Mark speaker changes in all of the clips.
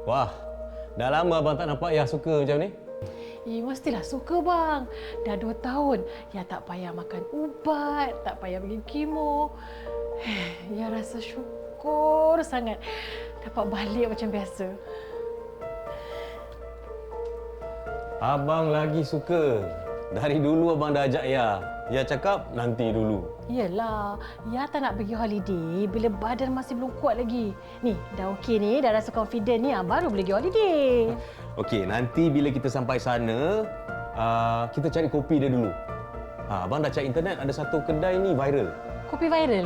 Speaker 1: Wah, dah lama abang tak nampak Yah suka macam ni.
Speaker 2: Mestilah suka bang. Dah 2 tahun. Ya tak payah makan ubat, tak payah pergi kemo. Ya rasa syukur sangat dapat balik macam biasa.
Speaker 1: Abang lagi suka. Dari dulu abang dah ajak Yah. Yah cakap nanti dulu.
Speaker 2: Yelah, Ya tak nak pergi holiday bila badan masih belum kuat lagi. Ni, dah okey ni, dah rasa confident ni, baru boleh pergi holiday.
Speaker 1: Okey, nanti bila kita sampai sana, kita cari kopi dia dulu. Abang dah cari internet, ada satu kedai ni viral.
Speaker 2: Kopi viral?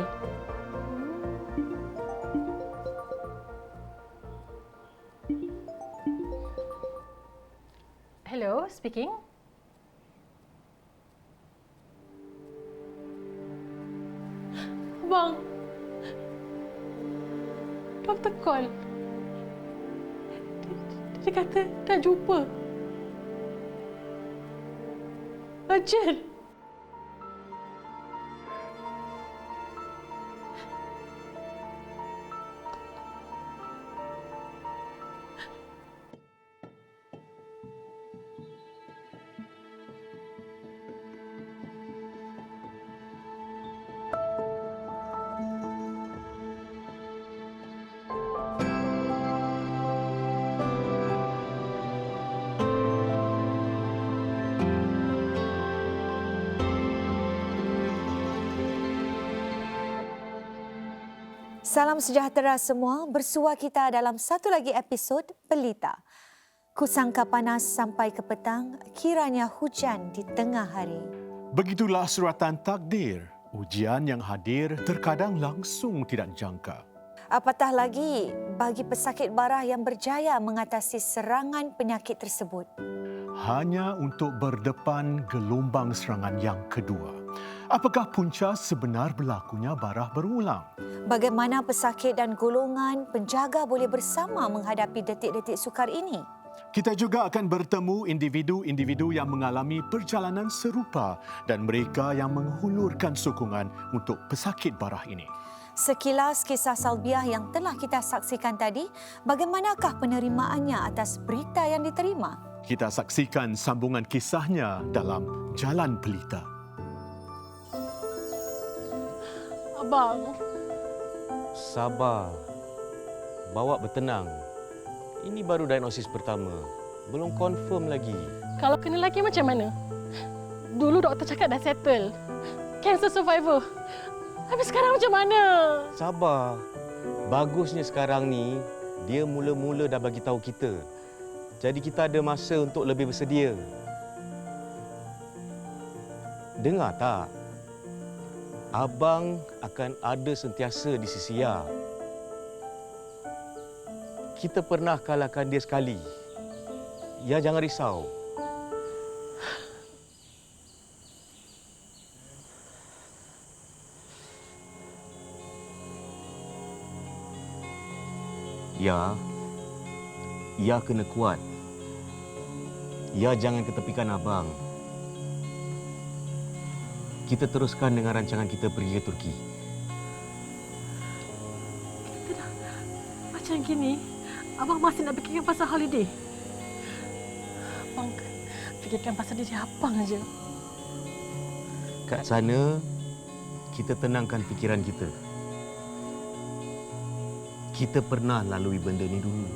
Speaker 2: Hello, speaking. Bang, Dr. Call. Dia kata dah jumpa. Urgent.
Speaker 3: Salam sejahtera semua, bersua kita dalam satu lagi episod Pelita. Kusangka panas sampai ke petang, kiranya hujan di tengah hari.
Speaker 4: Begitulah suratan takdir. Ujian yang hadir terkadang langsung tidak dijangka.
Speaker 3: Apatah lagi bagi pesakit barah yang berjaya mengatasi serangan penyakit tersebut.
Speaker 4: Hanya untuk berdepan gelombang serangan yang kedua. Apakah punca sebenar berlakunya barah berulang?
Speaker 3: Bagaimana pesakit dan golongan penjaga boleh bersama menghadapi detik-detik sukar ini?
Speaker 4: Kita juga akan bertemu individu-individu yang mengalami perjalanan serupa dan mereka yang menghulurkan sokongan untuk pesakit barah ini.
Speaker 3: Sekilas kisah salbiah yang telah kita saksikan tadi, bagaimanakah penerimaannya atas berita yang diterima?
Speaker 4: Kita saksikan sambungan kisahnya dalam Jalan Pelita.
Speaker 2: Abang,
Speaker 1: Sabar. Bawa bertenang. Ini baru diagnosis pertama. Belum confirm lagi.
Speaker 2: kalau kena lagi macam mana? Dulu doktor cakap dah settle. Cancer survivor. Habis sekarang macam mana?
Speaker 1: Sabar. Bagusnya sekarang ni, dia mula-mula dah bagi tahu kita. Jadi kita ada masa untuk lebih bersedia. Dengar tak? Abang akan ada sentiasa di sisi Ya. Kita pernah kalahkan dia sekali. Ya, jangan risau. Ya kena kuat. Ya jangan ketepikan abang. Kita teruskan dengan rancangan kita pergi ke Turki.
Speaker 2: Macam gini, abang masih nak fikirkan pasal holiday? Abang fikirkan pasal diri abang aja.
Speaker 1: Kat sana, kita tenangkan fikiran kita. Kita pernah lalui benda ni dulu.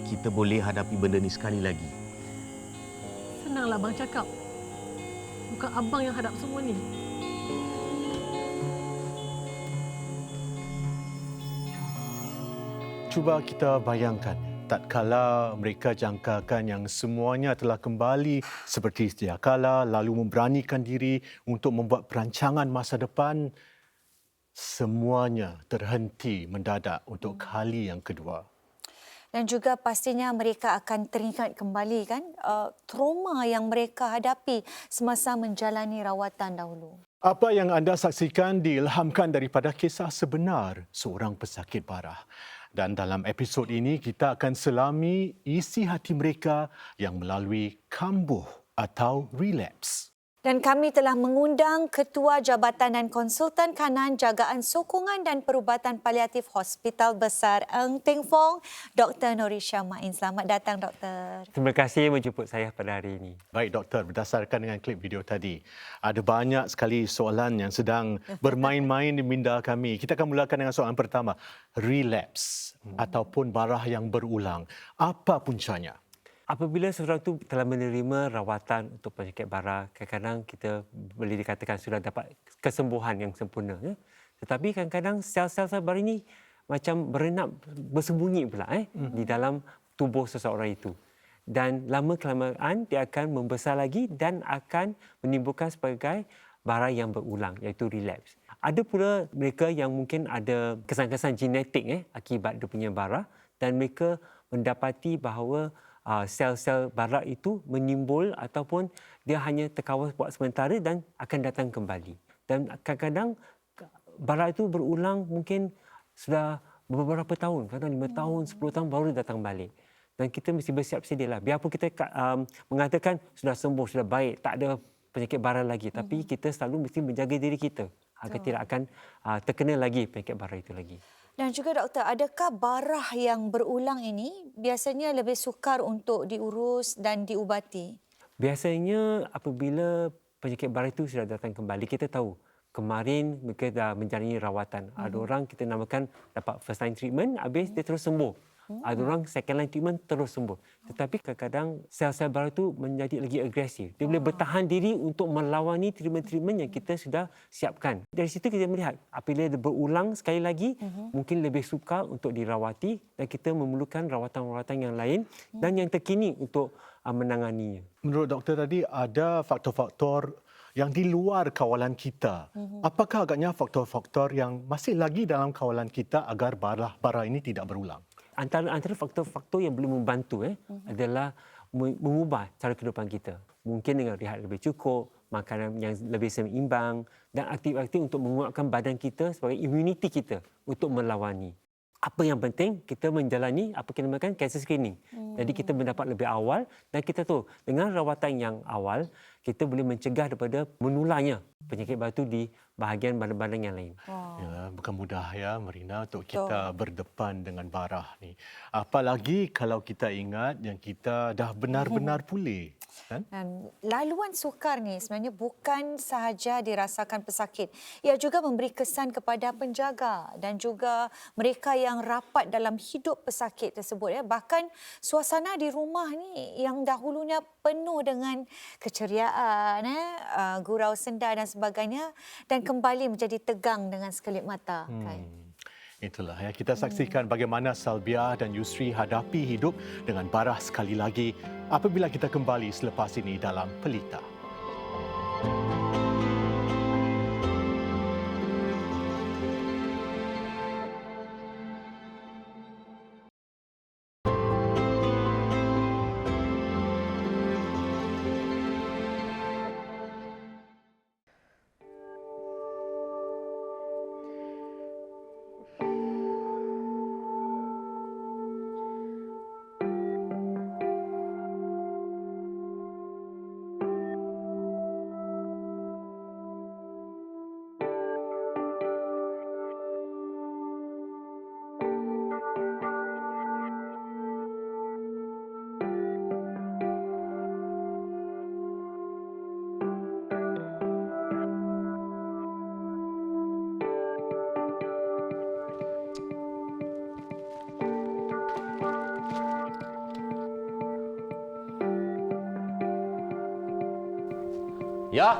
Speaker 1: Kita boleh hadapi benda ni sekali lagi.
Speaker 2: Senanglah abang cakap. Bukan abang yang hadap semua ni.
Speaker 4: Cuba kita bayangkan, tatkala mereka jangkakan yang semuanya telah kembali seperti sedia kala lalu memberanikan diri untuk membuat perancangan masa depan, semuanya terhenti mendadak untuk kali yang kedua.
Speaker 3: Dan juga pastinya mereka akan teringat kembali kan trauma yang mereka hadapi semasa menjalani rawatan dahulu.
Speaker 4: Apa yang anda saksikan diilhamkan daripada kisah sebenar seorang pesakit barah. Dan dalam episod ini kita akan selami isi hati mereka yang melalui kambuh atau relapse.
Speaker 3: Dan kami telah mengundang Ketua Jabatan dan Konsultan Kanan Jagaan Sokongan dan Perubatan Paliatif Hospital Besar Ng Teng Fong, Dr. Norisha Main. Selamat datang, Doktor.
Speaker 5: Terima kasih menjemput saya pada hari ini.
Speaker 4: Baik doktor, berdasarkan dengan klip video tadi, ada banyak sekali soalan yang sedang bermain-main di minda kami. Kita akan mulakan dengan soalan pertama, relapse ataupun barah yang berulang. Apa puncanya?
Speaker 5: Apabila seseorang itu telah menerima rawatan untuk penyakit bara, kadang-kadang kita boleh dikatakan sudah dapat kesembuhan yang sempurna. Ya? Tetapi kadang-kadang sel-sel bara ini macam berenap, bersembunyi pula di dalam tubuh seseorang itu. Dan lama-kelamaan dia akan membesar lagi dan akan menimbulkan sebagai bara yang berulang, iaitu relapse. Ada pula mereka yang mungkin ada kesan-kesan genetik akibat dia punya bara dan mereka mendapati bahawa sel-sel bara itu menimbul ataupun dia hanya terkawal buat sementara dan akan datang kembali. Dan kadang-kadang bara itu berulang mungkin sudah beberapa tahun, kadang 5 tahun, 10 tahun baru datang balik. Dan kita mesti bersiap sedialah. Biarpun kita mengatakan sudah sembuh, sudah baik, tak ada penyakit bara lagi. Tapi kita selalu mesti menjaga diri kita agar tidak akan terkena lagi penyakit bara itu lagi.
Speaker 3: Dan juga doktor, adakah barah yang berulang ini biasanya lebih sukar untuk diurus dan diubati?
Speaker 5: Biasanya apabila penyakit bara itu sudah datang kembali, kita tahu kemarin mereka dah menjalani rawatan. Ada orang kita namakan dapat first line treatment, habis dia terus sembuh. Ada orang second line treatment terus sembuh. Tetapi kadang-kadang sel-sel bara itu menjadi lagi agresif. Dia boleh bertahan diri untuk melawani treatment-treatment yang kita sudah siapkan. Dari situ kita melihat apabila dia berulang sekali lagi, mungkin lebih sukar untuk dirawati dan kita memerlukan rawatan-rawatan yang lain dan yang terkini untuk menanganinya.
Speaker 4: Menurut doktor tadi ada faktor-faktor yang di luar kawalan kita. Apakah agaknya faktor-faktor yang masih lagi dalam kawalan kita agar bara ini tidak berulang?
Speaker 5: Antara faktor-faktor yang boleh membantu adalah mengubah cara kehidupan kita. Mungkin dengan rehat lebih cukup, makanan yang lebih seimbang dan aktif-aktif untuk menguatkan badan kita sebagai imuniti kita untuk melawani. Apa yang penting, kita menjalani apa kita namakan cancer screening. Jadi kita mendapat lebih awal dan kita tahu dengan rawatan yang awal, kita boleh mencegah daripada menularnya penyakit batu di bahagian badan-badan yang lain.
Speaker 4: Ya, bukan mudah ya Marina untuk kita berdepan dengan barah ni. Apalagi kalau kita ingat yang kita dah benar-benar pulih. Kan?
Speaker 3: Dan laluan sukar ni sebenarnya bukan sahaja dirasakan pesakit. Ia juga memberi kesan kepada penjaga dan juga mereka yang rapat dalam hidup pesakit tersebut. Bahkan suasana di rumah ni yang dahulunya penuh dengan keceriaan, gurau senda dan sebagainya dan kembali menjadi tegang dengan sekelip mata. Kan?
Speaker 4: Itulah ya, kita saksikan bagaimana Salbiah dan Yusri hadapi hidup dengan barah sekali lagi apabila kita kembali selepas ini dalam Pelita.
Speaker 1: Ya.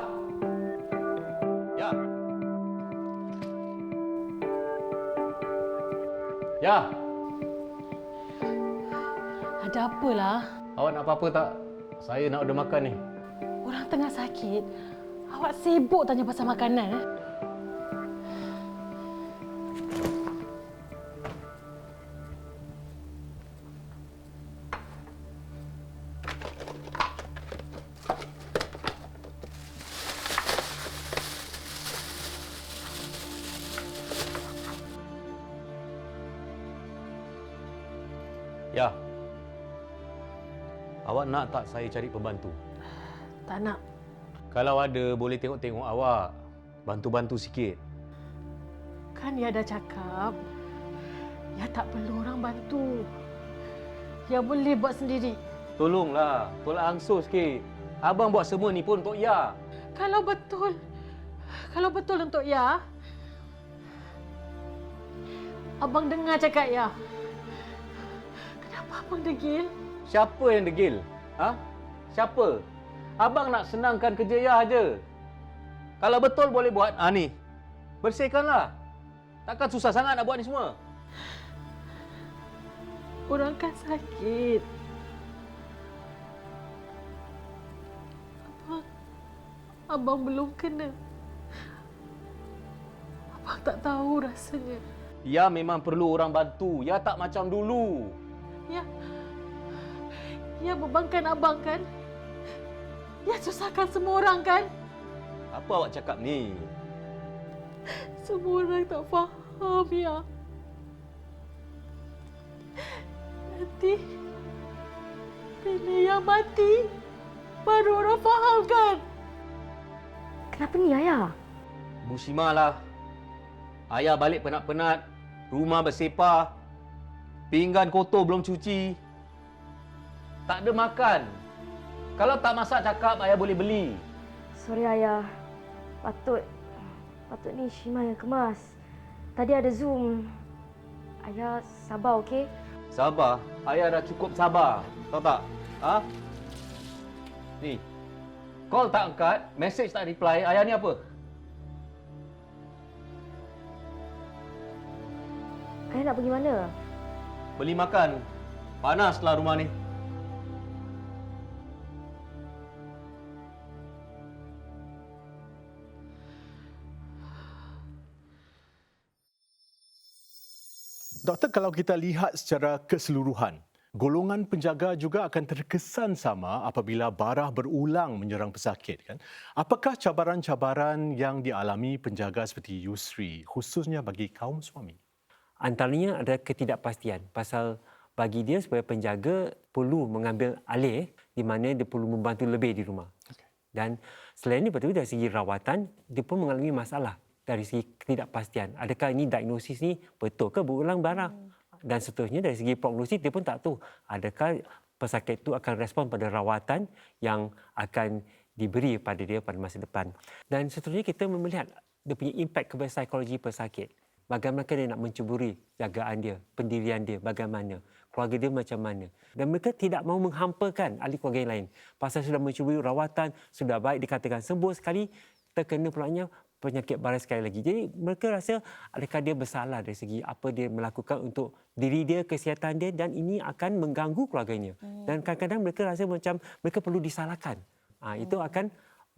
Speaker 1: Ya. Ya.
Speaker 2: Ada apalah?
Speaker 1: Awak nak apa-apa tak? Saya nak order makan ni.
Speaker 2: Orang tengah sakit. Awak sibuk tanya pasal makanan.
Speaker 1: Ya. Awak nak tak saya cari pembantu?
Speaker 2: Tak nak.
Speaker 1: Kalau ada, boleh tengok-tengok awak. Bantu-bantu sikit.
Speaker 2: Kan Ya dah cakap, Ya tak perlu orang bantu. Ya boleh buat sendiri.
Speaker 1: Tolonglah, tolak ansur sikit. Abang buat semua ni pun untuk Ya.
Speaker 2: Kalau betul untuk Ya, Abang dengar cakap Ya. Kenapa Abang degil?
Speaker 1: Siapa yang degil? Ha? Siapa? Abang nak senangkan kerja Ya aja. Kalau betul boleh buat, ni. Bersihkanlah. Takkan susah sangat nak buat ni semua.
Speaker 2: Orang kan sakit. Abang belum kena. Abang tak tahu rasanya.
Speaker 1: Ya memang perlu orang bantu. Ya tak macam dulu.
Speaker 2: Ya bebankan abang kan? Ya susahkan semua orang kan?
Speaker 1: Apa awak cakap ni?
Speaker 2: Semua orang tak faham Ya. Nanti bila yang mati baru orang faham kan?
Speaker 6: Kenapa ni, Ayah?
Speaker 1: Muslimah lah. Ayah balik penat-penat. Rumah bersepah. Pinggan kotor belum cuci. Tak ada makan. Kalau tak masak cakap, ayah boleh beli.
Speaker 6: Sorry, Ayah. Patut ni Shima yang kemas. Tadi ada Zoom. Ayah sabar, okey?
Speaker 1: Sabar. Ayah dah cukup sabar. Tahu tak? Ha? Ni. Call tak angkat, message tak reply. Ayah ni apa?
Speaker 6: Ayah nak pergi mana?
Speaker 1: Beli makan. Panaslah rumah ni.
Speaker 4: Doktor, kalau kita lihat secara keseluruhan, golongan penjaga juga akan terkesan sama apabila barah berulang menyerang pesakit, kan? Apakah cabaran-cabaran yang dialami penjaga seperti Yusri, khususnya bagi kaum suami?
Speaker 5: Antaranya ada ketidakpastian pasal bagi dia sebagai penjaga perlu mengambil alih di mana dia perlu membantu lebih di rumah. Dan selain itu dari segi rawatan, dia pun mengalami masalah dari segi ketidakpastian. Adakah ini diagnosis ni betul ke berulang barah? Dan seterusnya dari segi prognosis dia pun tak tahu adakah pesakit itu akan respon pada rawatan yang akan diberi pada dia pada masa depan. Dan seterusnya kita melihat dia punya impak kepada psikologi pesakit. Bagaimana dia nak mencuburi jagaan dia, pendirian dia, bagaimana, keluarga dia macam mana. Dan mereka tidak mahu menghampakan ahli keluarga yang lain. Pasal sudah mencuburi rawatan, sudah baik dikatakan sembuh sekali, terkena pulanya penyakit barai sekali lagi. Jadi mereka rasa adakah dia bersalah dari segi apa dia melakukan untuk diri dia, kesihatan dia, dan ini akan mengganggu keluarganya. Dan kadang-kadang mereka rasa macam mereka perlu disalahkan. Itu akan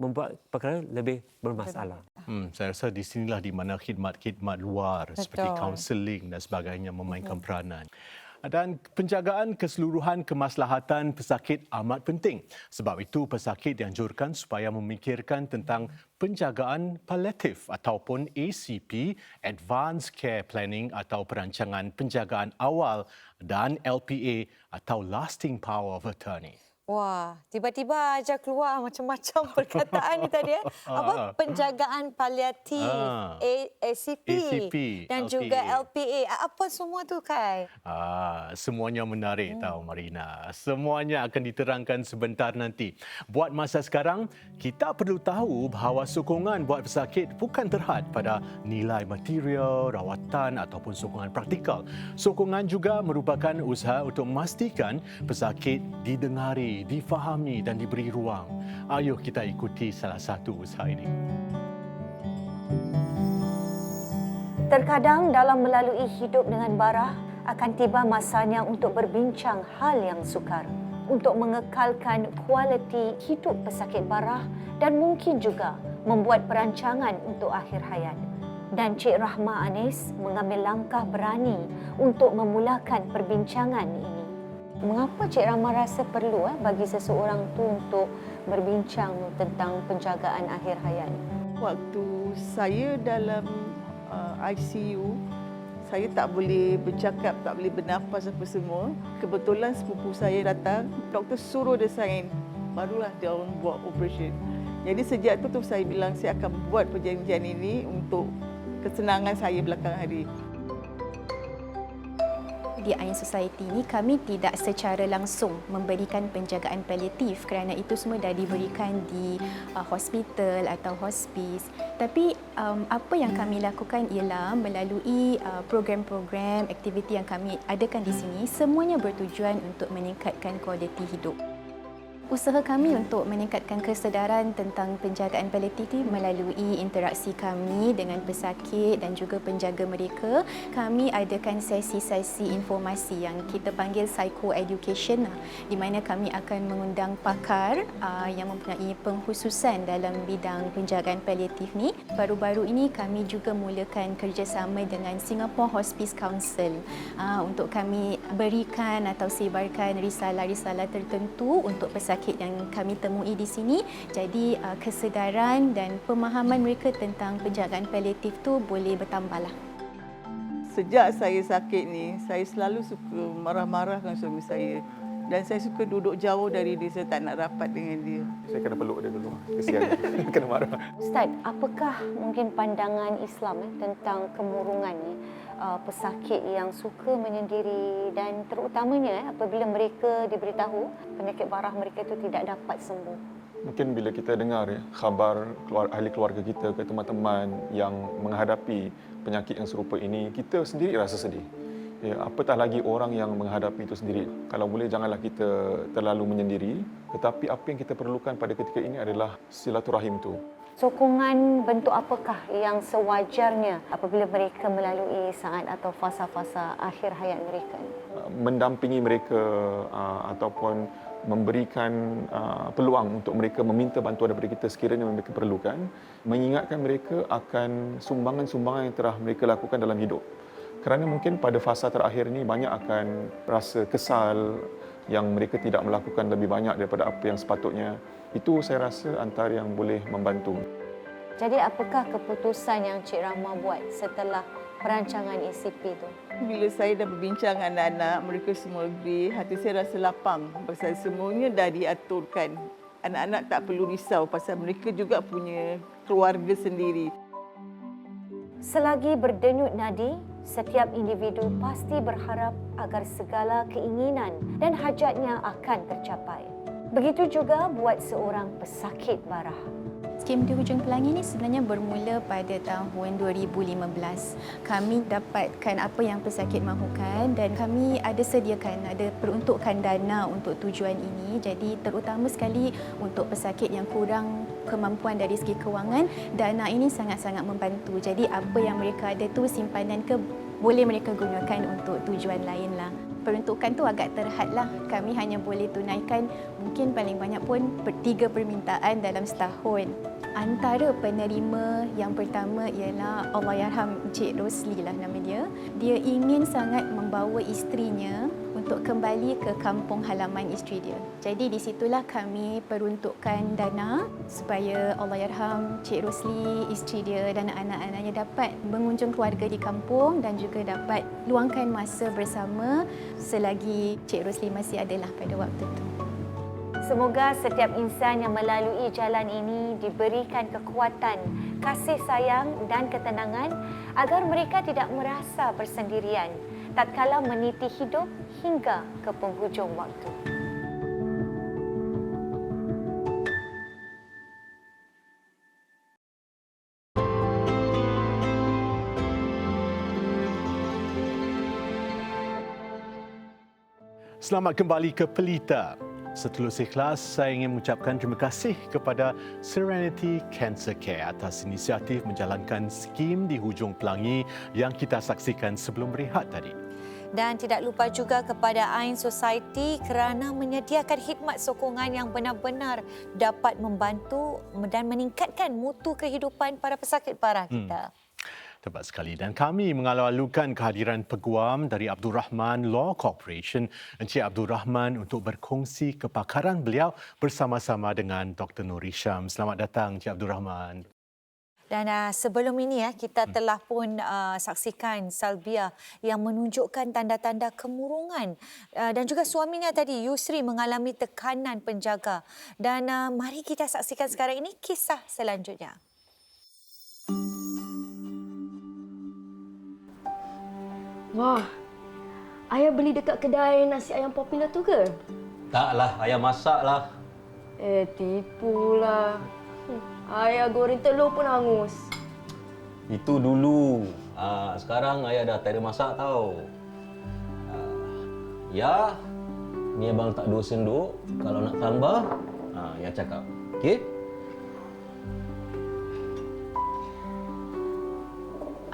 Speaker 5: membuat perkara lebih bermasalah.
Speaker 4: Saya rasa di sinilah di mana khidmat-khidmat luar seperti kaunseling dan sebagainya memainkan peranan. Dan penjagaan keseluruhan kemaslahatan pesakit amat penting. Sebab itu pesakit dianjurkan supaya memikirkan tentang penjagaan paliatif ataupun ACP, Advanced Care Planning atau perancangan penjagaan awal, dan LPA atau Lasting Power of Attorney.
Speaker 3: Wah, tiba-tiba aja keluar macam-macam perkataan ni tadi. Apa? Penjagaan paliatif, ACP dan
Speaker 4: LPA.
Speaker 3: juga LPA. Apa semua tu, Kai?
Speaker 4: Semuanya menarik tahu Marina. Semuanya akan diterangkan sebentar nanti. Buat masa sekarang, kita perlu tahu bahawa sokongan buat pesakit bukan terhad pada nilai material, rawatan ataupun sokongan praktikal. Sokongan juga merupakan usaha untuk memastikan pesakit didengari, difahami dan diberi ruang. Ayuh kita ikuti salah satu usaha ini.
Speaker 3: Terkadang dalam melalui hidup dengan barah, akan tiba masanya untuk berbincang hal yang sukar. Untuk mengekalkan kualiti hidup pesakit barah dan mungkin juga membuat perancangan untuk akhir hayat. Dan Cik Rahma Anis mengambil langkah berani untuk memulakan perbincangan ini. Mengapa Cik Rahma rasa perlu bagi seseorang tu untuk berbincang tentang penjagaan akhir hayat?
Speaker 7: Waktu saya dalam ICU, saya tak boleh bercakap, tak boleh bernafas apa semua. Kebetulan sepupu saya datang, doktor suruh dia sign. Barulah dia orang buat operation. Jadi sejak tu saya bilang saya akan buat perjanjian ini untuk kesenangan saya belakang hari.
Speaker 8: Di Iron Society ni kami tidak secara langsung memberikan penjagaan paliatif kerana itu semua dah diberikan di hospital atau hospice. Tapi apa yang kami lakukan ialah melalui program-program aktiviti yang kami adakan di sini, semuanya bertujuan untuk meningkatkan kualiti hidup. Usaha kami untuk meningkatkan kesedaran tentang penjagaan paliatif melalui interaksi kami dengan pesakit dan juga penjaga mereka. Kami adakan sesi-sesi informasi yang kita panggil psycho-education, di mana kami akan mengundang pakar yang mempunyai pengkhususan dalam bidang penjagaan paliatif ni. Baru-baru ini kami juga mulakan kerjasama dengan Singapore Hospice Council untuk kami berikan atau sebarkan risalah-risalah tertentu untuk pesakit yang kami temui di sini. Jadi kesedaran dan pemahaman mereka tentang penjagaan paliatif tu boleh bertambahlah.
Speaker 7: Sejak saya sakit ni, saya selalu suka marah-marah dengan suami saya. Dan saya suka duduk jauh dari dia, saya tak nak rapat dengan dia.
Speaker 9: Saya kena peluk dia dulu. Kesian dia. Kena marah.
Speaker 3: Ustaz, apakah mungkin pandangan Islam tentang kemurungan ni? Pesakit yang suka menyendiri dan terutamanya apabila mereka diberitahu penyakit barah mereka itu tidak dapat sembuh.
Speaker 9: Mungkin bila kita dengar khabar ahli keluarga kita ke teman-teman yang menghadapi penyakit yang serupa ini, kita sendiri rasa sedih. Ya, apatah lagi orang yang menghadapi itu sendiri. Kalau boleh janganlah kita terlalu menyendiri, tetapi apa yang kita perlukan pada ketika ini adalah silaturahim itu.
Speaker 3: Sokongan bentuk apakah yang sewajarnya apabila mereka melalui saat atau fasa-fasa akhir hayat mereka?
Speaker 9: Mendampingi mereka ataupun memberikan peluang untuk mereka meminta bantuan daripada kita sekiranya mereka perlukan, mengingatkan mereka akan sumbangan-sumbangan yang telah mereka lakukan dalam hidup. Kerana mungkin pada fasa terakhir ini banyak akan rasa kesal yang mereka tidak melakukan lebih banyak daripada apa yang sepatutnya. Itu saya rasa antara yang boleh membantu.
Speaker 3: Jadi apakah keputusan yang Cik Rahma buat setelah perancangan ECP itu?
Speaker 7: Bila saya dah berbincang dengan anak-anak, mereka semua agree, hati saya rasa lapang pasal semuanya dah diaturkan. Anak-anak tak perlu risau pasal mereka juga punya keluarga sendiri.
Speaker 3: Selagi berdenyut nadi, setiap individu pasti berharap agar segala keinginan dan hajatnya akan tercapai. Begitu juga buat seorang pesakit barah.
Speaker 8: Skim di Hujung Pelangi ini sebenarnya bermula pada tahun 2015. Kami dapatkan apa yang pesakit mahukan dan kami ada peruntukan dana untuk tujuan ini. Jadi terutama sekali untuk pesakit yang kurang kemampuan dari segi kewangan, dana ini sangat-sangat membantu. Jadi apa yang mereka ada tu simpanan boleh mereka gunakan untuk tujuan lain lah. Peruntukan tu agak terhadlah. Kami hanya boleh tunaikan mungkin paling banyak pun 3 permintaan dalam setahun. Antara penerima yang pertama ialah Allahyarham Encik Rosli lah nama dia. Dia ingin sangat membawa isterinya untuk kembali ke kampung halaman isteri dia. Jadi di situlah kami peruntukkan dana supaya Allahyarham Encik Rosli, isteri dia dan anak-anaknya dapat mengunjung keluarga di kampung dan juga dapat luangkan masa bersama selagi Encik Rosli masih adalah pada waktu itu.
Speaker 3: Semoga setiap insan yang melalui jalan ini diberikan kekuatan, kasih sayang dan ketenangan agar mereka tidak merasa bersendirian tatkala meniti hidup hingga ke penghujung waktu.
Speaker 4: Selamat kembali ke Pelita. Setulus ikhlas, saya ingin mengucapkan terima kasih kepada Serenity Cancer Care atas inisiatif menjalankan skim di Hujung Pelangi yang kita saksikan sebelum berehat tadi.
Speaker 3: Dan tidak lupa juga kepada Iron Society kerana menyediakan khidmat sokongan yang benar-benar dapat membantu dan meningkatkan mutu kehidupan para pesakit barah kita.
Speaker 4: Tepat sekali. Dan kami mengalu-alukan kehadiran peguam dari Abdul Rahman Law Corporation, Encik Abdul Rahman, untuk berkongsi kepakaran beliau bersama-sama dengan Dr. Nur Hisham. Selamat datang, Encik Abdul Rahman.
Speaker 3: Dan sebelum ini kita telah pun saksikan Salbia yang menunjukkan tanda-tanda kemurungan dan juga suaminya tadi Yusri mengalami tekanan penjaga. Dan mari kita saksikan sekarang ini kisah selanjutnya.
Speaker 6: Wah, ayah beli dekat kedai nasi ayam popular tu ke?
Speaker 1: Taklah, ayah masak lah.
Speaker 6: Tipulah. Ayah goreng telur pun hangus.
Speaker 1: Itu dulu. Sekarang ayah dah tak ada masak tau. Ya, ni abang tak 2 senduk. Kalau nak tambah, ya cakap. Okey?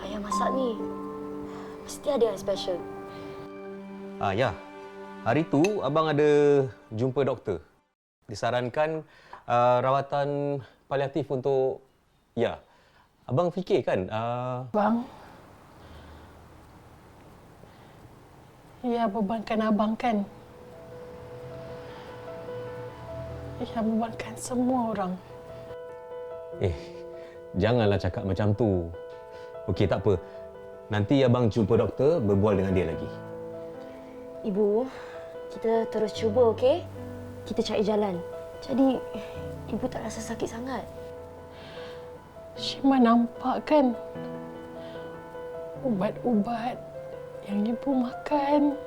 Speaker 6: Ayah masak ni mesti ada yang special.
Speaker 1: Ya. Hari tu abang ada jumpa doktor. Disarankan rawatan paliatif untuk ya. Abang fikir kan?
Speaker 2: Bang, ia bebankan abang kan? Ia bebankan semua orang.
Speaker 1: Janganlah cakap macam tu. Okey, tak apa. Nanti abang jumpa doktor, berbual dengan dia lagi.
Speaker 6: Ibu, kita terus cuba, okey? Kita cari jalan. Jadi, ibu tak rasa sakit sangat.
Speaker 2: Syima nampak kan? Ubat-ubat yang ibu makan.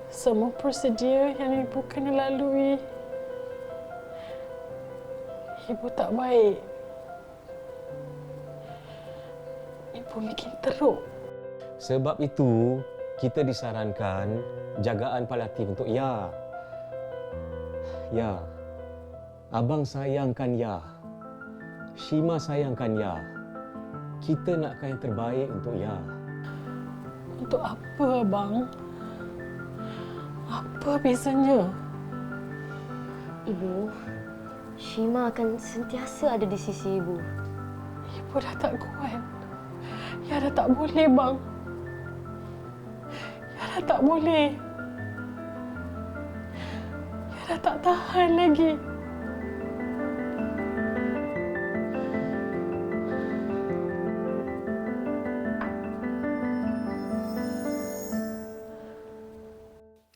Speaker 2: Semua prosedur yang ibu kena lalui. Ibu tak baik. Ibu makin teruk.
Speaker 1: Sebab itu, kita disarankan jagaan paliatif untuk Ya. Ya. Abang sayangkan Ya. Syima sayangkan Ya. Kita nakkan yang terbaik untuk Ya.
Speaker 2: Untuk apa, abang? Apa bezanya?
Speaker 6: Ibu, Syima akan sentiasa ada di sisi ibu.
Speaker 2: Ibu dah tak kuat. Ya dah tak boleh, bang. Ya dah tak boleh. Ya dah tak tahan lagi.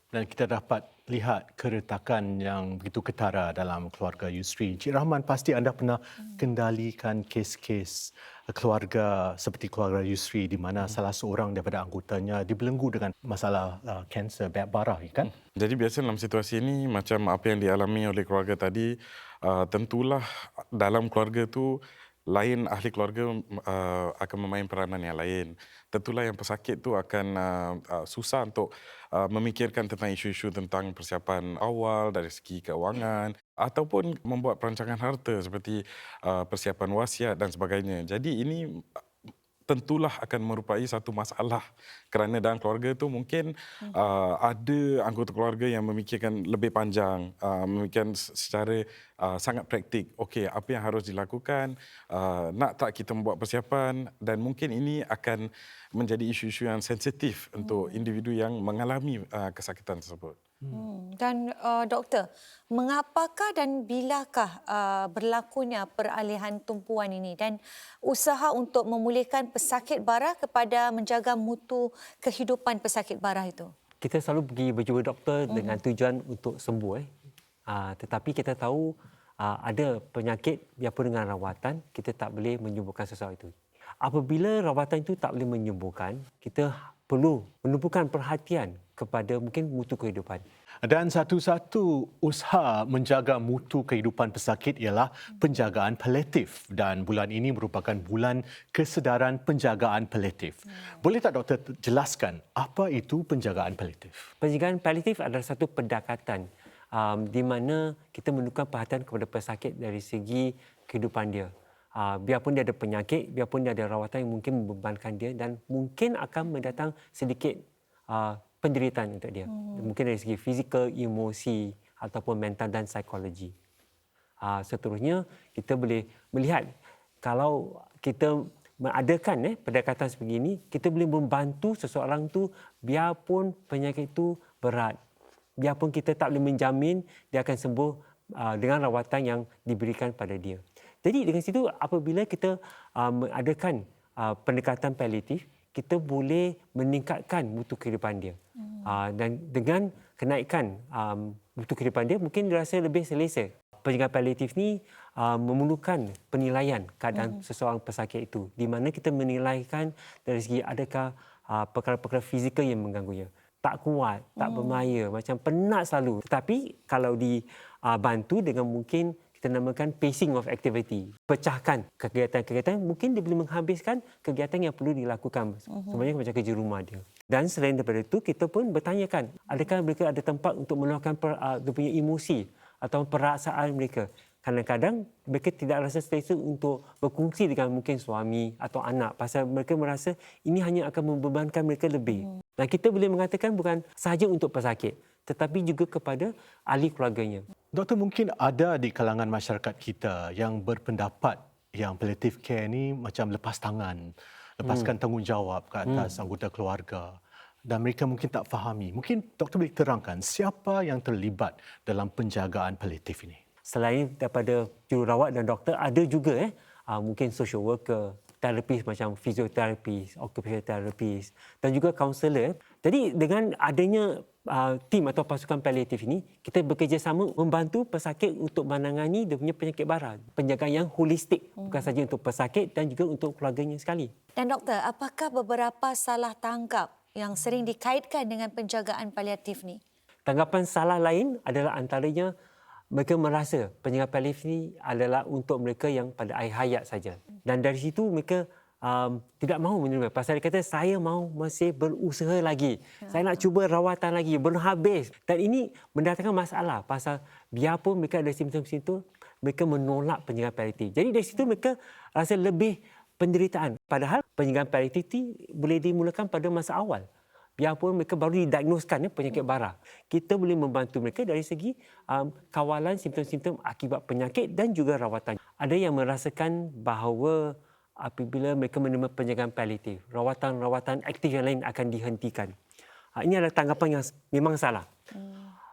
Speaker 4: Dan kita dapat lihat keretakan yang begitu ketara dalam keluarga Yusri. Cik Rahman, pasti anda pernah kendalikan kes-kes keluarga seperti keluarga Yusri di mana salah seorang daripada anggotanya dibelenggu dengan masalah kanser barah, kan?
Speaker 10: Jadi biasa dalam situasi ini macam apa yang dialami oleh keluarga tadi, tentulah dalam keluarga tu lain ahli keluarga akan memain peranan yang lain. Tentulah yang pesakit tu akan susah untuk memikirkan tentang isu-isu tentang persiapan awal dari segi keuangan ataupun membuat perancangan harta seperti persiapan wasiat dan sebagainya. Jadi ini tentulah akan merupai satu masalah kerana dalam keluarga tu mungkin ada anggota keluarga yang memikirkan lebih panjang, memikirkan secara sangat praktik. Okey, apa yang harus dilakukan, nak tak kita membuat persiapan, dan mungkin ini akan menjadi isu-isu yang sensitif untuk individu yang mengalami kesakitan tersebut.
Speaker 3: Dan doktor, mengapakah dan bilakah berlakunya peralihan tumpuan ini dan usaha untuk memulihkan pesakit barah kepada menjaga mutu kehidupan pesakit barah itu?
Speaker 5: Kita selalu pergi berjumpa doktor dengan tujuan untuk sembuh. Tetapi kita tahu ada penyakit biarpun dengan rawatan, kita tak boleh menyembuhkan sesuatu itu. Apabila rawatan itu tak boleh menyembuhkan, kita perlu menumpukan perhatian kepada mungkin mutu kehidupan.
Speaker 4: Dan satu-satu usaha menjaga mutu kehidupan pesakit ialah penjagaan paliatif, dan bulan ini merupakan bulan kesedaran penjagaan paliatif. Boleh tak doktor jelaskan apa itu penjagaan paliatif?
Speaker 5: Penjagaan paliatif adalah satu pendekatan di mana kita menunjukkan perhatian kepada pesakit dari segi kehidupan dia. Biarpun dia ada penyakit, biarpun dia ada rawatan yang mungkin membebankan dia dan mungkin akan mendatang sedikit penderitaan untuk dia. Mungkin dari segi fizikal, emosi ataupun mental dan psikologi. Seterusnya, kita boleh melihat kalau kita mengadakan pendekatan sebegini, kita boleh membantu seseorang tu biarpun penyakit itu berat. Biarpun kita tak boleh menjamin dia akan sembuh dengan rawatan yang diberikan pada dia. Jadi dengan situ apabila kita mengadakan pendekatan paliatif, kita boleh meningkatkan mutu kehidupan dia. Dan dengan kenaikan mutu kehidupan dia, mungkin dia rasa lebih selesa. Penjagaan paliatif ni memerlukan penilaian keadaan seseorang pesakit itu, di mana kita menilaikan dari segi adakah perkara-perkara fizikal yang mengganggunya. Tak kuat, tak bermaya, macam penat selalu. Tetapi kalau dibantu dengan mungkin kita namakan pacing of activity. Pecahkan kegiatan-kegiatan, mungkin dia boleh menghabiskan kegiatan yang perlu dilakukan. Sebenarnya macam kerja rumah dia. Dan selain daripada itu, kita pun bertanyakan, adakah mereka ada tempat untuk meluahkan dia punya emosi atau perasaan mereka. Kadang-kadang mereka tidak rasa selesa untuk berkongsi dengan mungkin suami atau anak pasal mereka merasa ini hanya akan membebankan mereka lebih. Dan kita boleh mengatakan bukan sahaja untuk pesakit, tetapi juga kepada ahli keluarganya.
Speaker 4: Doktor, mungkin ada di kalangan masyarakat kita yang berpendapat yang palliative care ni macam lepas tangan, lepaskan tanggungjawab ke atas anggota keluarga. Dan mereka mungkin tak fahami. Mungkin doktor boleh terangkan siapa yang terlibat dalam penjagaan palliatif ini?
Speaker 5: Selain daripada jururawat dan doktor, ada juga mungkin social worker, terapis macam fisioterapis, occupational therapist dan juga kaunselor. Jadi dengan adanya tim atau pasukan paliatif ini, kita bekerjasama membantu pesakit untuk menangani dia punya penyakit bara. Penjagaan yang holistik, bukan saja untuk pesakit dan juga untuk keluarganya sekali.
Speaker 3: Dan doktor, apakah beberapa salah tangkap yang sering dikaitkan dengan penjagaan paliatif ni?
Speaker 5: Tanggapan salah lain adalah antaranya mereka merasa penjagaan paliatif ini adalah untuk mereka yang pada akhir hayat saja. Dan dari situ mereka tidak mahu menerima. Pasal dia kata, saya mahu masih berusaha lagi. Saya nak cuba rawatan lagi, belum habis. Dan ini mendatangkan masalah. Pasal biarpun mereka ada simptom-simptom, mereka menolak penjagaan paliatif. Jadi dari situ mereka rasa lebih penderitaan. Padahal penjagaan paliatif boleh dimulakan pada masa awal. Biarpun mereka baru didiagnoskan penyakit bara. Kita boleh membantu mereka dari segi kawalan simptom-simptom akibat penyakit dan juga rawatan. Ada yang merasakan bahawa apabila mereka menerima penjagaan paliatif, rawatan-rawatan aktif yang lain akan dihentikan. Ini adalah tanggapan yang memang salah.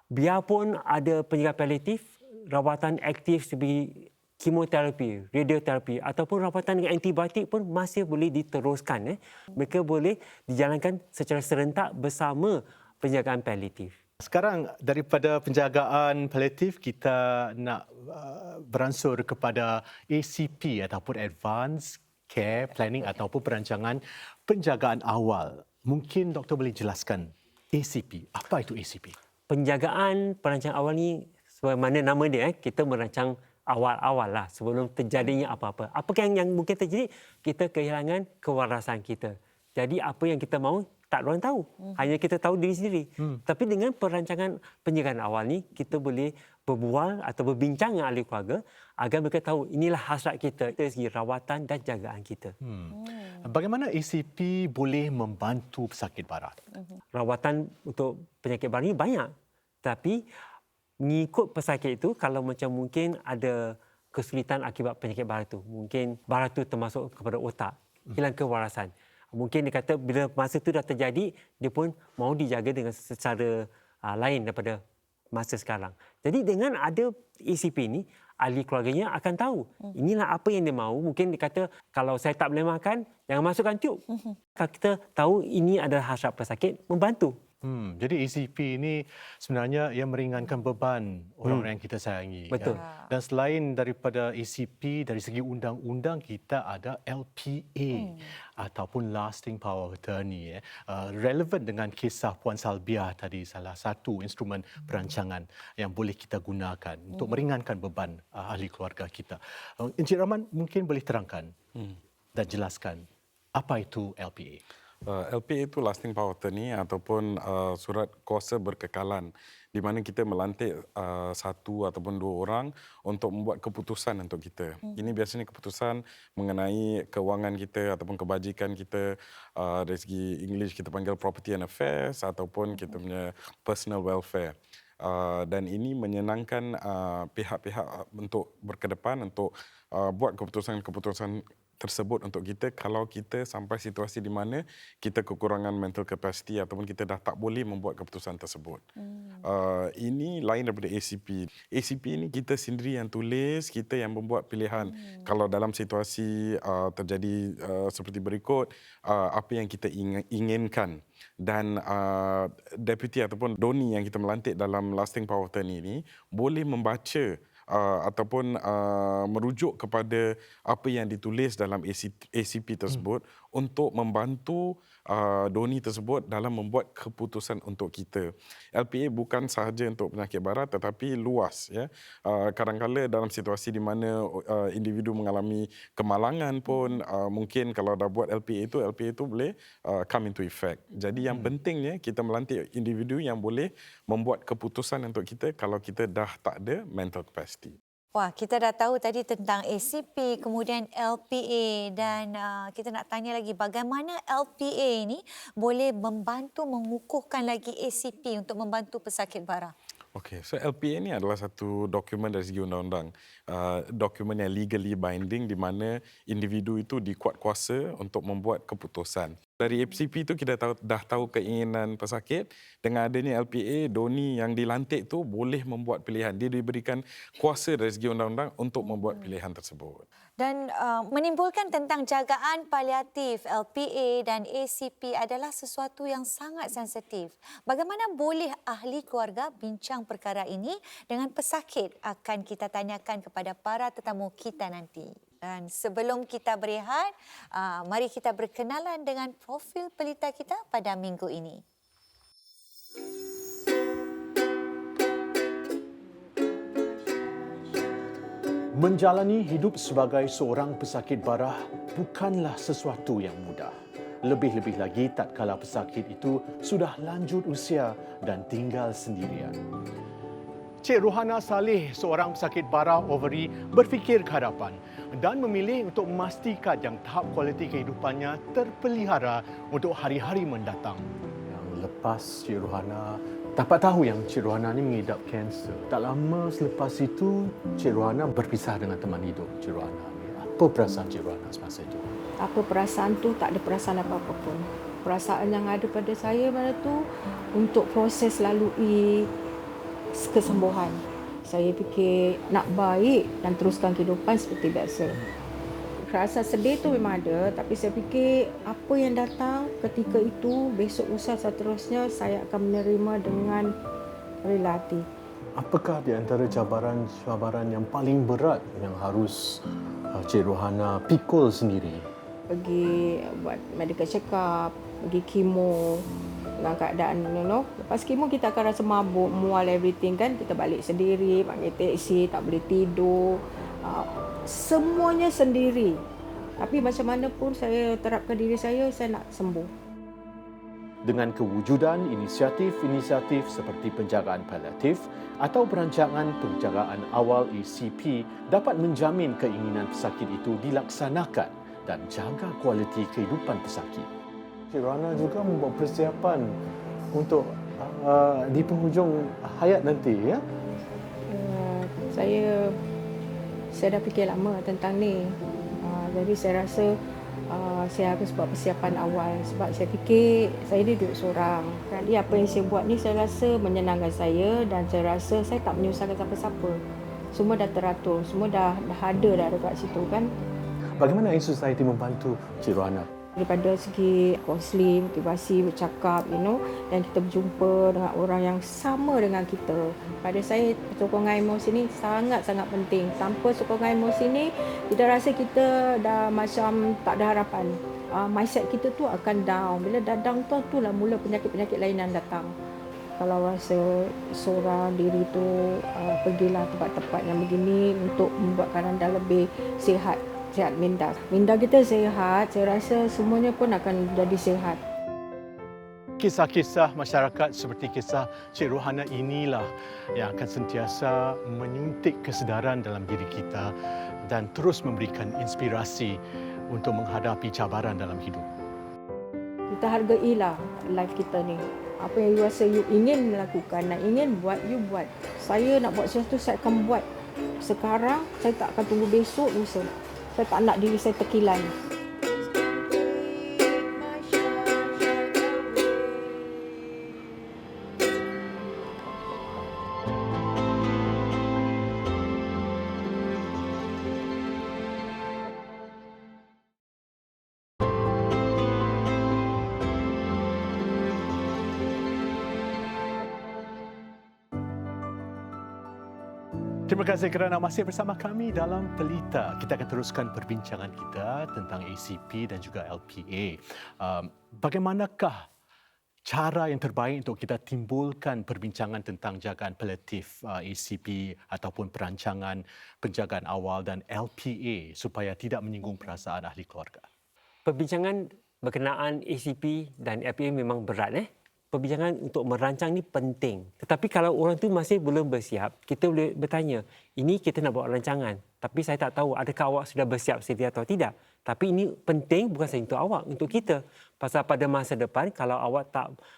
Speaker 5: Biarpun ada penjagaan paliatif, rawatan aktif seperti kemoterapi, radioterapi ataupun rawatan dengan antibiotik pun masih boleh diteruskan. Mereka boleh dijalankan secara serentak bersama penjagaan paliatif.
Speaker 4: Sekarang daripada penjagaan paliatif kita nak beransur kepada ACP ataupun Advanced Care Planning ataupun perancangan penjagaan awal. Mungkin doktor boleh jelaskan ACP. Apa itu ACP?
Speaker 5: Penjagaan perancangan awal ni sebagaimana nama dia, kita merancang awal-awal lah sebelum terjadinya apa-apa. Apakah yang mungkin terjadi? Kita kehilangan kewarasan kita. Jadi apa yang kita mahu tak orang tahu. Hanya kita tahu diri sendiri. Tapi dengan perancangan penjagaan awal ni, kita boleh berbual atau berbincang dengan ahli keluarga agar mereka tahu inilah hasrat kita dari segi rawatan dan jagaan kita.
Speaker 4: Bagaimana ACP boleh membantu pesakit bara?
Speaker 5: Rawatan untuk penyakit bara ni banyak. Tapi mengikut pesakit itu, kalau macam mungkin ada kesulitan akibat penyakit bara itu, mungkin bara itu termasuk kepada otak, hilang kewarasan. Mungkin dia kata bila masa itu dah terjadi, dia pun mahu dijaga dengan secara lain daripada masa sekarang. Jadi dengan ada ACP ini, ahli keluarganya akan tahu inilah apa yang dia mahu. Mungkin dia kata, kalau saya tak boleh makan, jangan masukkan tiup. Kalau kita tahu ini adalah hasrat pesakit, membantu.
Speaker 4: Jadi ACP ini sebenarnya ia meringankan beban orang-orang yang kita sayangi.
Speaker 5: Betul.
Speaker 4: Ya. Dan selain daripada ACP, dari segi undang-undang kita ada LPA ataupun Lasting Power of Attorney. Relevan dengan kisah Puan Salbiah tadi, salah satu instrumen perancangan yang boleh kita gunakan untuk meringankan beban ahli keluarga kita. Encik Rahman mungkin boleh terangkan dan jelaskan apa itu LPA.
Speaker 10: LPA itu Lasting Power of Attorney ataupun surat kuasa berkekalan di mana kita melantik satu ataupun dua orang untuk membuat keputusan untuk kita. Ini biasanya keputusan mengenai kewangan kita ataupun kebajikan kita, dari segi English kita panggil property and affairs ataupun kita punya personal welfare. Dan ini menyenangkan pihak-pihak untuk berkedepan untuk buat keputusan-keputusan tersebut untuk kita kalau kita sampai situasi di mana kita kekurangan mental capacity ataupun kita dah tak boleh membuat keputusan tersebut. Ini lain daripada ACP. ACP ini kita sendiri yang tulis, kita yang membuat pilihan. Kalau dalam situasi terjadi seperti berikut, apa yang kita inginkan. Dan deputy ataupun doni yang kita melantik dalam lasting power of attorney ini boleh membaca ataupun merujuk kepada apa yang ditulis dalam ACP tersebut untuk membantu doni tersebut dalam membuat keputusan untuk kita. LPA bukan sahaja untuk penyakit barat tetapi luas, ya. Kadang-kadang dalam situasi di mana individu mengalami kemalangan pun mungkin kalau dah buat LPA itu boleh come into effect. Jadi yang pentingnya kita melantik individu yang boleh membuat keputusan untuk kita kalau kita dah tak ada mental capacity.
Speaker 3: Wah, kita dah tahu tadi tentang ACP, kemudian LPA dan kita nak tanya lagi bagaimana LPA ini boleh membantu mengukuhkan lagi ACP untuk membantu pesakit bara.
Speaker 10: Okey, so LPA ini adalah satu dokumen dari segi undang-undang. Dokumen yang legally binding di mana individu itu dikuat kuasa untuk membuat keputusan. Dari FCP itu kita dah tahu keinginan pesakit. Dengan adanya LPA, doni yang dilantik itu boleh membuat pilihan. Dia diberikan kuasa dari segi undang-undang untuk membuat pilihan tersebut.
Speaker 3: Dan menimbulkan tentang jagaan paliatif, LPA dan ACP adalah sesuatu yang sangat sensitif. Bagaimana boleh ahli keluarga bincang perkara ini dengan pesakit? Akan kita tanyakan kepada para tetamu kita nanti. Dan sebelum kita berehat, mari kita berkenalan dengan profil pelita kita pada minggu ini.
Speaker 4: Menjalani hidup sebagai seorang pesakit bara bukanlah sesuatu yang mudah. Lebih-lebih lagi tatkala pesakit itu sudah lanjut usia dan tinggal sendirian. Cik Rohana Saleh, seorang pesakit bara ovary, berfikir ke hadapan dan memilih untuk memastikan yang tahap kualiti kehidupannya terpelihara untuk hari-hari mendatang. Yang lepas Cik Rohana dapat tahu yang Cik Rohana ni mengidap kanser. Tak lama selepas itu, Cik Rohana berpisah dengan teman hidup Cik Rohana ni. Apa perasaan Cik Rohana semasa itu?
Speaker 11: Apa perasaan tu, tak ada perasaan apa-apa pun. Perasaan yang ada pada saya pada tu untuk proses lalui kesembuhan. Saya fikir nak baik dan teruskan kehidupan seperti biasa. Rasa sedih tu memang ada, tapi saya fikir apa yang datang ketika itu, besok usaha seterusnya saya akan menerima dengan rela hati.
Speaker 4: Apakah di antara cabaran yang paling berat yang harus Cik Rohana pikul sendiri?
Speaker 11: Pergi buat medical check up, pergi kemo dengan keadaan lepas kemo kita akan rasa mabuk, mual everything kan, kita balik sendiri, panggil teksi, tak boleh tidur. Semuanya sendiri. Tapi macam mana pun saya terapkan diri saya nak sembuh.
Speaker 4: Dengan kewujudan inisiatif-inisiatif seperti penjagaan paliatif atau perancangan penjagaan awal ACP dapat menjamin keinginan pesakit itu dilaksanakan dan jaga kualiti kehidupan pesakit. Cik Rohana juga membuat persiapan untuk di penghujung hayat nanti, ya?
Speaker 11: Saya dah fikir lama tentang ni. Jadi saya rasa saya harus buat persiapan awal sebab saya fikir saya ni duduk seorang. Jadi apa yang saya buat ni saya rasa menyenangkan saya dan saya rasa saya tak menyusahkan siapa-siapa. Semua dah teratur, semua dah ada dah dekat situ kan.
Speaker 4: Bagaimana society membantu Cik Rohana?
Speaker 11: Daripada segi kaunseling, motivasi, bercakap, dan kita berjumpa dengan orang yang sama dengan kita. Pada saya, sokongan emosi ni sangat-sangat penting. Tanpa sokongan emosi ni, kita rasa kita dah macam tak ada harapan. Mindset kita tu akan down. Bila dah down tu lah mula penyakit-penyakit lain yang datang. Kalau rasa seorang diri tu, pergilah tempat-tempat yang begini untuk membuatkan anda lebih sihat minda. Minda kita sihat, saya rasa semuanya pun akan jadi sihat.
Speaker 4: Kisah-kisah masyarakat seperti kisah Cik Rohana inilah yang akan sentiasa menyuntik kesedaran dalam diri kita dan terus memberikan inspirasi untuk menghadapi cabaran dalam hidup.
Speaker 11: Kita hargailah life kita ni. Apa yang you rasa you ingin melakukan, nak ingin buat, you buat. Saya nak buat sesuatu, saya akan buat. Sekarang, saya tak akan tunggu besok, lusa. Saya tak nak diri saya terkilan.
Speaker 4: Terima kasih kerana masih bersama kami dalam Pelita. Kita akan teruskan perbincangan kita tentang ACP dan juga LPA. Bagaimanakah cara yang terbaik untuk kita timbulkan perbincangan tentang jagaan paliatif ACP ataupun perancangan penjagaan awal dan LPA supaya tidak menyinggung perasaan ahli keluarga?
Speaker 5: Perbincangan berkenaan ACP dan LPA memang berat. Perbincangan untuk merancang ni penting. Tetapi kalau orang tu masih belum bersiap, kita boleh bertanya, ini kita nak buat rancangan, tapi saya tak tahu adakah awak sudah bersiap sedia atau tidak. Tapi ini penting bukan sahaja untuk awak, untuk kita. Pasal pada masa depan, kalau awak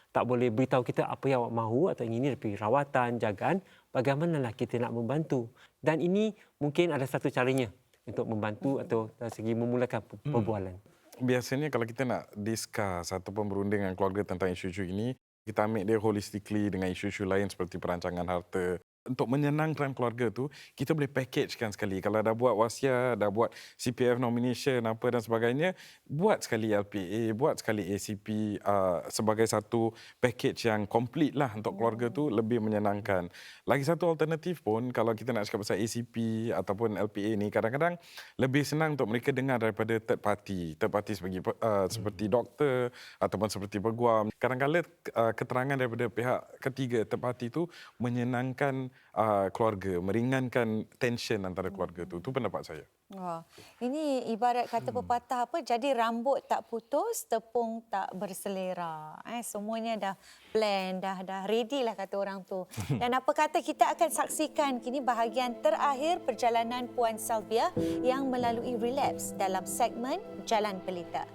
Speaker 5: tak boleh beritahu kita apa yang awak mahu atau ingin daripada rawatan, jagaan, bagaimanalah kita nak membantu. Dan ini mungkin ada satu caranya untuk membantu atau dari segi memulakan perbualan.
Speaker 10: Biasanya kalau kita nak discuss ataupun berunding dengan keluarga tentang isu-isu ini, kita ambil dia holistically dengan isu-isu lain seperti perancangan harta. Untuk menyenangkan keluarga tu, kita boleh packagekan sekali. Kalau dah buat wasiat, dah buat CPF nomination, apa dan sebagainya, buat sekali LPA, buat sekali ACP sebagai satu package yang complete lah untuk keluarga tu, lebih menyenangkan. Lagi satu alternatif pun, kalau kita nak cakap pasal ACP ataupun LPA ni, kadang-kadang lebih senang untuk mereka dengar daripada third party. Third party seperti doktor ataupun seperti peguam. Kadang-kadang keterangan daripada pihak ketiga, third party tu menyenangkan keluarga, meringankan tension antara keluarga tu. Itu pendapat saya.
Speaker 3: Wah, ini ibarat kata pepatah apa, jadi rambut tak putus, tepung tak berselera. Semuanya dah plan, dah ready lah kata orang tu. Dan apa kata kita akan saksikan kini bahagian terakhir perjalanan Puan Salvia yang melalui relapse dalam segmen Jalan Pelita.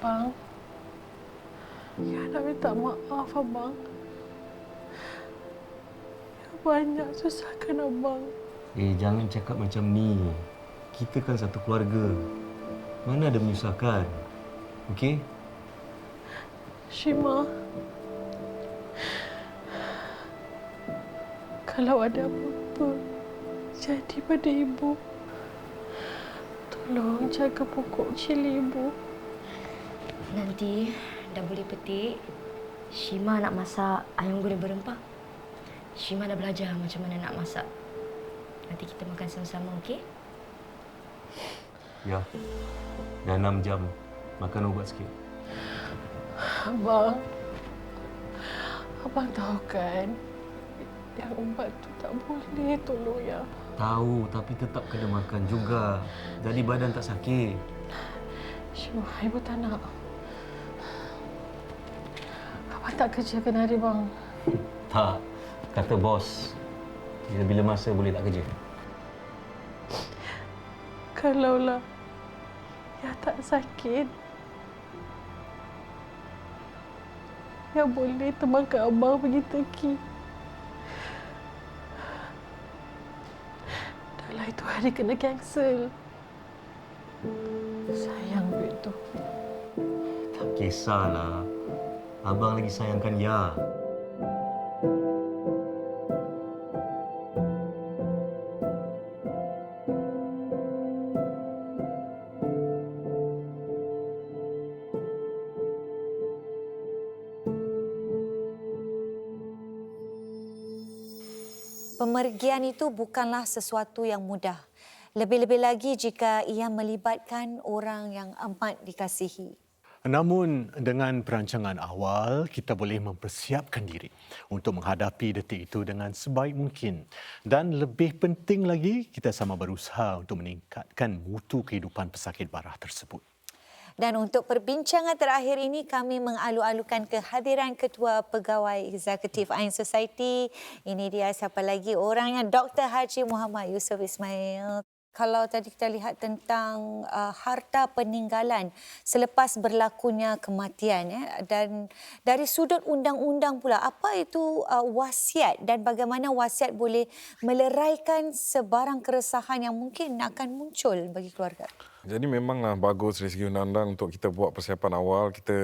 Speaker 2: Abang, ya nak minta maaf abang. Ya banyak susahkan abang.
Speaker 12: Jangan cakap macam ni. Kita kan satu keluarga. Mana ada menyusahkan? Okey?
Speaker 2: Shima, kalau ada apa-apa jadi pada ibu, tolong jaga pokok cili ibu.
Speaker 6: Nanti dah boleh petik, Shima nak masak ayam goreng berempah. Shima dah belajar macam mana nak masak. Nanti kita makan sama-sama, okey?
Speaker 12: Ya. Dah 6 jam. Makan ubat sikit.
Speaker 2: Abang tahu kan, yang ubat tu tak boleh, tolong ya.
Speaker 12: Tahu, tapi tetap kena makan juga. Jadi badan tak sakit.
Speaker 2: Shima, ibu tak nak. Abang tak kerjakan hari bang.
Speaker 12: Tak. Kata bos. Bila masa boleh tak kerja?
Speaker 2: Kalaulah ya tak sakit, ya boleh temankan abang pergi Turki. Dahlah itu hari kena cancel. Sayang duit tu.
Speaker 12: Tak kisahlah. Abang lagi sayangkan Ya.
Speaker 3: Pemergian itu bukanlah sesuatu yang mudah. Lebih-lebih lagi jika ia melibatkan orang yang amat dikasihi.
Speaker 4: Namun dengan perancangan awal, kita boleh mempersiapkan diri untuk menghadapi detik itu dengan sebaik mungkin. Dan lebih penting lagi, kita sama berusaha untuk meningkatkan mutu kehidupan pesakit barah tersebut.
Speaker 3: Dan untuk perbincangan terakhir ini, kami mengalu-alukan kehadiran Ketua Pegawai Eksekutif Iron Society. Ini dia siapa lagi orangnya, Dr. Haji Muhammad Yusof Ismail. Kalau tadi kita lihat tentang harta peninggalan selepas berlakunya kematian, dan dari sudut undang-undang pula, apa itu wasiat dan bagaimana wasiat boleh meleraikan sebarang keresahan yang mungkin akan muncul bagi keluarga?
Speaker 10: Jadi memanglah bagus dari segi undang-undang untuk kita buat persiapan awal, kita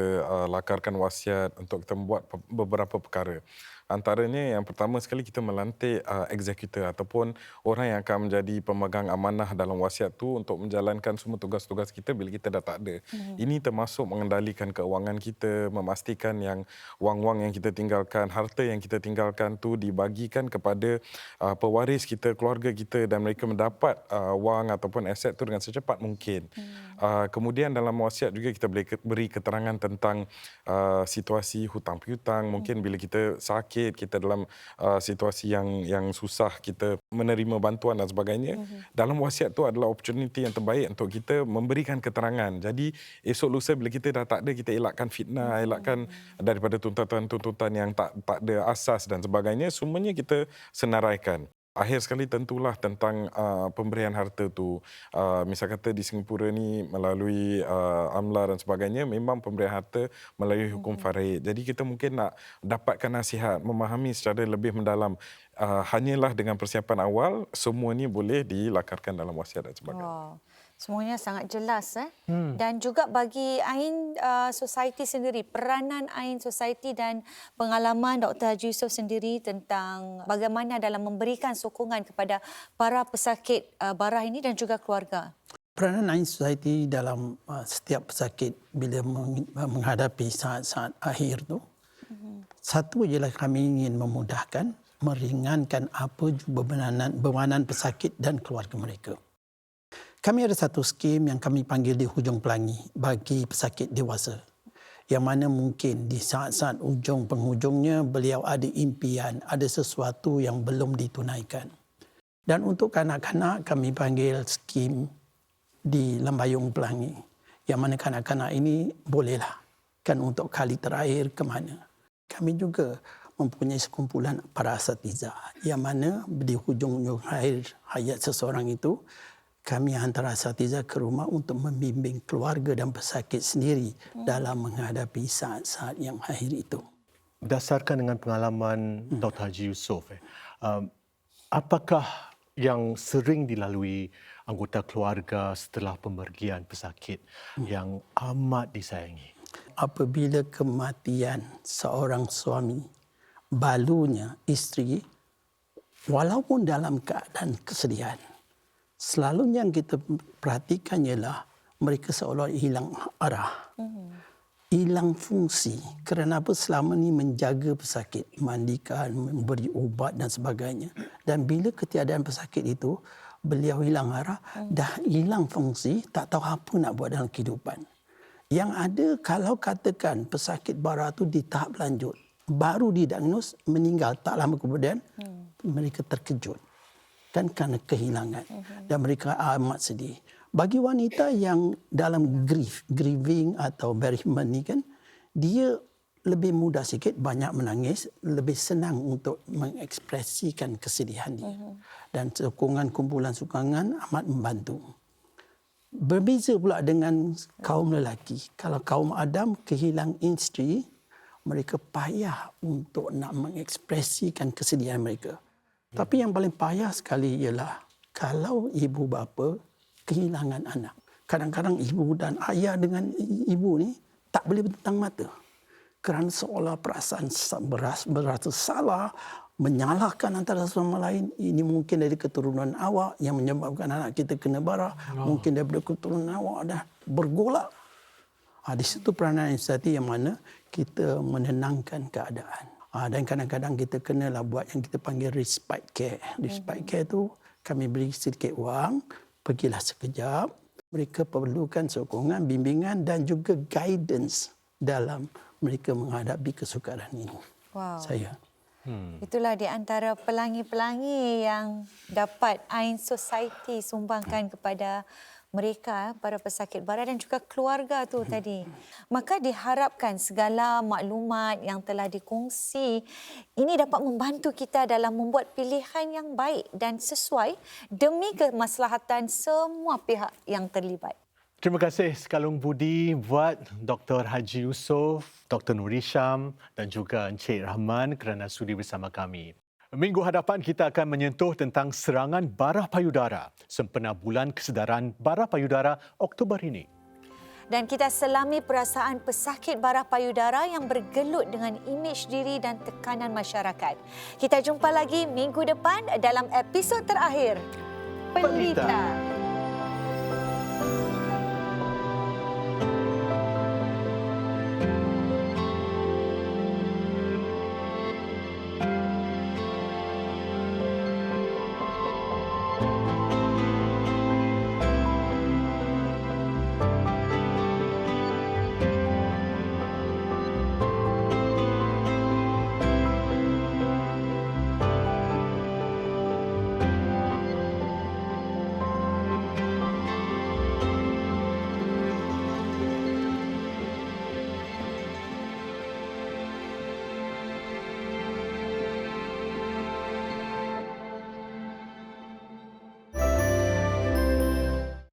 Speaker 10: lakarkan wasiat untuk kita membuat beberapa perkara. Antaranya yang pertama sekali kita melantik eksekutor ataupun orang yang akan menjadi pemegang amanah dalam wasiat tu untuk menjalankan semua tugas-tugas kita bila kita dah tak ada. Ini termasuk mengendalikan keuangan kita, memastikan yang wang-wang yang kita tinggalkan, harta yang kita tinggalkan tu dibagikan kepada pewaris kita, keluarga kita dan mereka mendapat wang ataupun aset tu dengan secepat mungkin. Kemudian dalam wasiat juga kita beri keterangan tentang situasi hutang piutang, mungkin bila kita sakit, kita dalam situasi yang susah, kita menerima bantuan dan sebagainya. Dalam wasiat tu adalah opportunity yang terbaik untuk kita memberikan keterangan. Jadi esok lusa bila kita dah tak ada, kita elakkan fitnah, elakkan daripada tuntutan-tuntutan yang tak ada asas dan sebagainya. Semuanya kita senaraikan. Akhir sekali tentulah tentang pemberian harta tu. Misal kata di Singapura ni melalui AMLA dan sebagainya, memang pemberian harta melalui hukum faraid. Jadi kita mungkin nak dapatkan nasihat, memahami secara lebih mendalam. Hanyalah dengan persiapan awal, semua ni boleh dilakarkan dalam wasiat dan sebagainya.
Speaker 3: Wow. Semuanya sangat jelas. Dan juga bagi Ain Society sendiri, peranan Ain Society dan pengalaman Dr. Haji Yusof sendiri tentang bagaimana dalam memberikan sokongan kepada para pesakit barah ini dan juga keluarga.
Speaker 13: Peranan Ain Society dalam setiap pesakit bila menghadapi saat-saat akhir tu, satu ialah kami ingin memudahkan, meringankan apa bebanan pesakit dan keluarga mereka. Kami ada satu skim yang kami panggil di hujung pelangi bagi pesakit dewasa. Yang mana mungkin di saat-saat ujung penghujungnya beliau ada impian, ada sesuatu yang belum ditunaikan. Dan untuk kanak-kanak kami panggil skim di Lembayung Pelangi. Yang mana kanak-kanak ini bolehlah kan untuk kali terakhir ke mana. Kami juga mempunyai sekumpulan para asatizah yang mana di hujung akhir hayat seseorang itu kami hantar asatizah ke rumah untuk membimbing keluarga dan pesakit sendiri dalam menghadapi saat-saat yang akhir itu.
Speaker 4: Berdasarkan dengan pengalaman Dr. Haji Yusof, apakah yang sering dilalui anggota keluarga setelah pemergian pesakit yang amat disayangi?
Speaker 13: Apabila kematian seorang suami, balunya isteri, walaupun dalam keadaan kesedihan, selalunya yang kita perhatikan ialah mereka seolah hilang arah, hilang fungsi. Kerana apa? Selama ini menjaga pesakit, mandikan, memberi ubat dan sebagainya. Dan bila ketiadaan pesakit itu, beliau hilang arah, dah hilang fungsi, tak tahu apa nak buat dalam kehidupan. Yang ada kalau katakan pesakit bara itu di tahap lanjut, baru didiagnos, meninggal tak lama kemudian, mereka terkejut. Dan kerana kehilangan. Dan mereka amat sedih. Bagi wanita yang dalam grieving atau bereavement ni kan, dia lebih mudah sikit, banyak menangis, lebih senang untuk mengekspresikan kesedihan dia. Dan sokongan kumpulan sokongan amat membantu. Berbeza pula dengan kaum lelaki. Kalau kaum Adam kehilang isteri, mereka payah untuk nak mengekspresikan kesedihan mereka. Tapi yang paling payah sekali ialah kalau ibu bapa kehilangan anak. Kadang-kadang ibu dan ayah dengan ibu ni tak boleh bertentang mata. Kerana seolah perasaan berasa salah, menyalahkan antara satu sama lain. Ini mungkin dari keturunan awak yang menyebabkan anak kita kena bara. Mungkin daripada keturunan awak dah bergolak. Di situ peranan inisiatif yang mana kita menenangkan keadaan. Dan kadang-kadang kita kenalah buat yang kita panggil respite care. Respite care tu kami beri sedikit wang, pergilah sekejap. Mereka perlukan sokongan, bimbingan dan juga guidance dalam mereka menghadapi kesukaran ini.
Speaker 3: Wow.
Speaker 13: Saya.
Speaker 3: Itulah di antara pelangi-pelangi yang dapat Ain Society sumbangkan kepada mereka, para pesakit bara dan juga keluarga tu tadi. Maka diharapkan segala maklumat yang telah dikongsi ini dapat membantu kita dalam membuat pilihan yang baik dan sesuai demi kemaslahatan semua pihak yang terlibat.
Speaker 4: Terima kasih sekalung budi buat Dr. Haji Yusof, Dr. Nur Hisham dan juga Encik Rahman kerana sudi bersama kami. Minggu hadapan kita akan menyentuh tentang serangan bara payudara sempena Bulan Kesedaran Bara Payudara Oktober ini.
Speaker 3: Dan kita selami perasaan pesakit bara payudara yang bergelut dengan imej diri dan tekanan masyarakat. Kita jumpa lagi minggu depan dalam episod terakhir. Pelita.